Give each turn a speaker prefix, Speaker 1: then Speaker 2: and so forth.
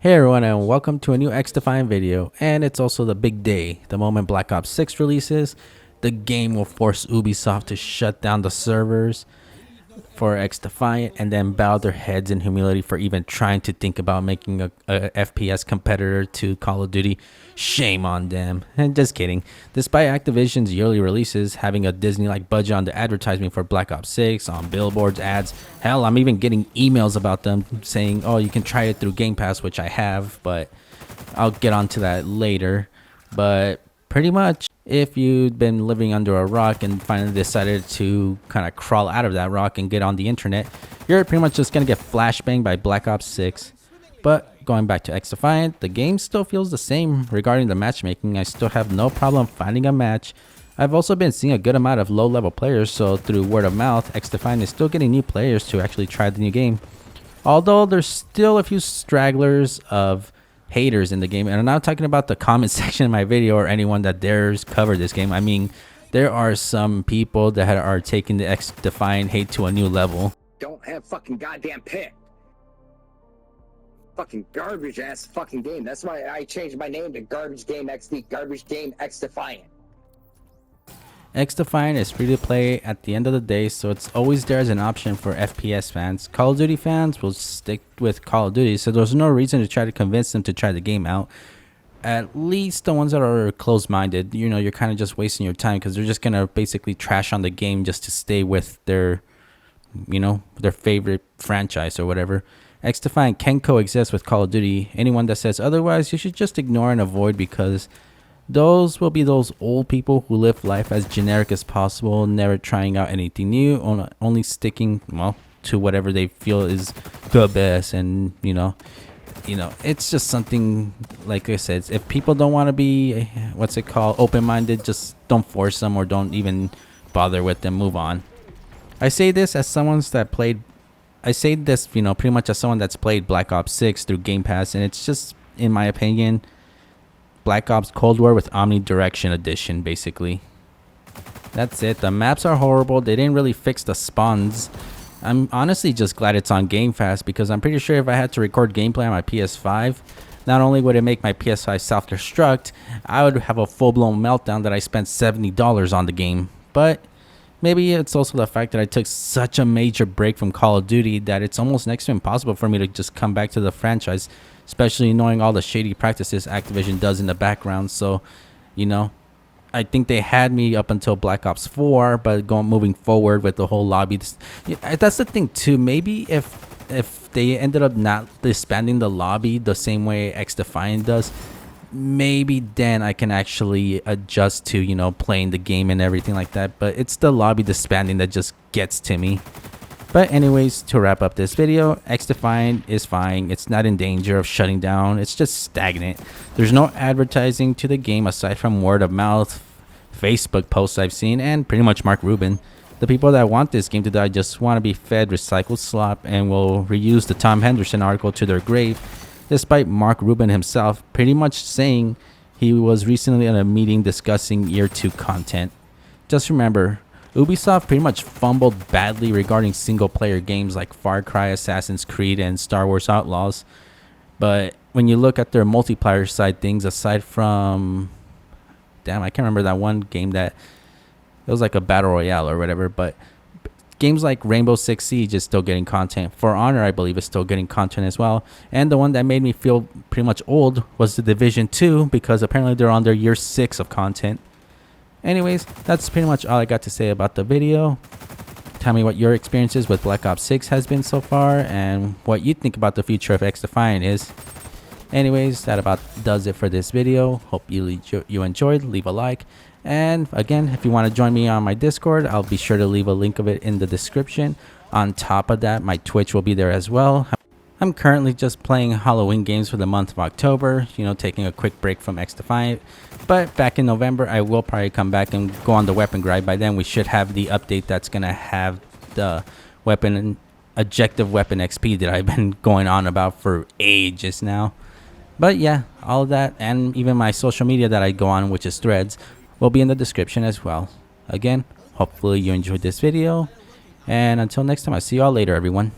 Speaker 1: Hey everyone, and welcome to a new XDefiant video. And it's also the big day. The moment Black Ops 6 releases, the game will force Ubisoft to shut down the servers for XDefiant and then bow their heads in humility for even trying to think about making a FPS competitor to Call of Duty. Shame on them. And just kidding. Despite Activision's yearly releases having a Disney-like budget on the advertisement for Black Ops 6, on billboards, ads, hell, I'm even getting emails about them saying, oh, you can try it through Game Pass, which I have, but I'll get onto that later. But pretty much, if you've been living under a rock and finally decided to kind of crawl out of that rock and get on the internet, you're pretty much just going to get flashbanged by Black Ops 6. But going back to XDefiant, the game still feels the same regarding the matchmaking. I still have no problem finding a match. I've also been seeing a good amount of low-level players, so through word of mouth, XDefiant is still getting new players to actually try the new game. Although there's still a few stragglers of haters in the game, and I'm not talking about the comment section of my video or anyone that dares cover this game. I mean, there are some people that are taking the XDefiant hate to a new level.
Speaker 2: Don't have fucking goddamn pick. Fucking garbage ass fucking game. That's why I changed my name to Garbage Game XD, Garbage Game XDefiant.
Speaker 1: XDefiant is free to play at the end of the day, so it's always there as an option for FPS fans. Call of Duty fans will stick with Call of Duty, so there's no reason to try to convince them to try the game out. At least the ones that are closed-minded, you know, you're kind of just wasting your time because they're just going to basically trash on the game just to stay with their, you know, their favorite franchise or whatever. XDefiant can coexist with Call of Duty. Anyone that says otherwise, you should just ignore and avoid, because those will be those old people who live life as generic as possible, never trying out anything new, only sticking, well, to whatever they feel is the best. And you know, it's just something, like I said, if people don't want to be, what's it called, open-minded, just don't force them or don't even bother with them. Move on. I say this as someone that played, pretty much as someone that's played Black Ops 6 through Game Pass, and it's just, in my opinion, Black Ops Cold War with Omnidirection Edition, basically. That's it. The maps are horrible. They didn't really fix the spawns. I'm honestly just glad it's on Game Pass, because I'm pretty sure if I had to record gameplay on my PS5, not only would it make my PS5 self-destruct, I would have a full-blown meltdown that I spent $70 on the game. But maybe it's also the fact that I took such a major break from Call of Duty that it's almost next to impossible for me to just come back to the franchise, especially knowing all the shady practices Activision does in the background. So, you know, I think they had me up until Black Ops 4, but moving forward with the whole lobby, that's the thing too. Maybe if they ended up not disbanding the lobby the same way XDefiant does, maybe then I can actually adjust to, you know, playing the game and everything like that. But it's the lobby disbanding that just gets to me. But anyways, to wrap up this video, XDefiant is fine. It's not in danger of shutting down. It's just stagnant. There's no advertising to the game aside from word of mouth, Facebook posts I've seen, and pretty much Mark Rubin. The people that want this game to die just want to be fed recycled slop and will reuse the Tom Henderson article to their grave, despite Mark Rubin himself pretty much saying he was recently in a meeting discussing year 2 content. Just remember, Ubisoft pretty much fumbled badly regarding single-player games like Far Cry, Assassin's Creed, and Star Wars Outlaws. But when you look at their multiplayer side things, aside from, damn, I can't remember that one game that, it was like a battle royale or whatever, but games like Rainbow Six Siege is still getting content. For Honor, I believe, is still getting content as well. And the one that made me feel pretty much old was The Division 2, because apparently they're on their year 6 of content. Anyways, that's pretty much all I got to say about the video. Tell me what your experiences with Black Ops 6 has been so far, and what you think about the future of XDefiant is. Anyways, that about does it for this video. Hope you enjoyed. Leave a like. And again, if you want to join me on my Discord, I'll be sure to leave a link of it in the description. On top of that, my Twitch will be there as well. I'm currently just playing Halloween games for the month of October, you know, taking a quick break from XDefiant. But back in November, I will probably come back and go on the weapon grind. By then, we should have the update that's going to have the objective weapon XP that I've been going on about for ages now. But yeah, all of that, and even my social media that I go on, which is Threads, will be in the description as well. Again, hopefully you enjoyed this video. And until next time, I'll see you all later, everyone.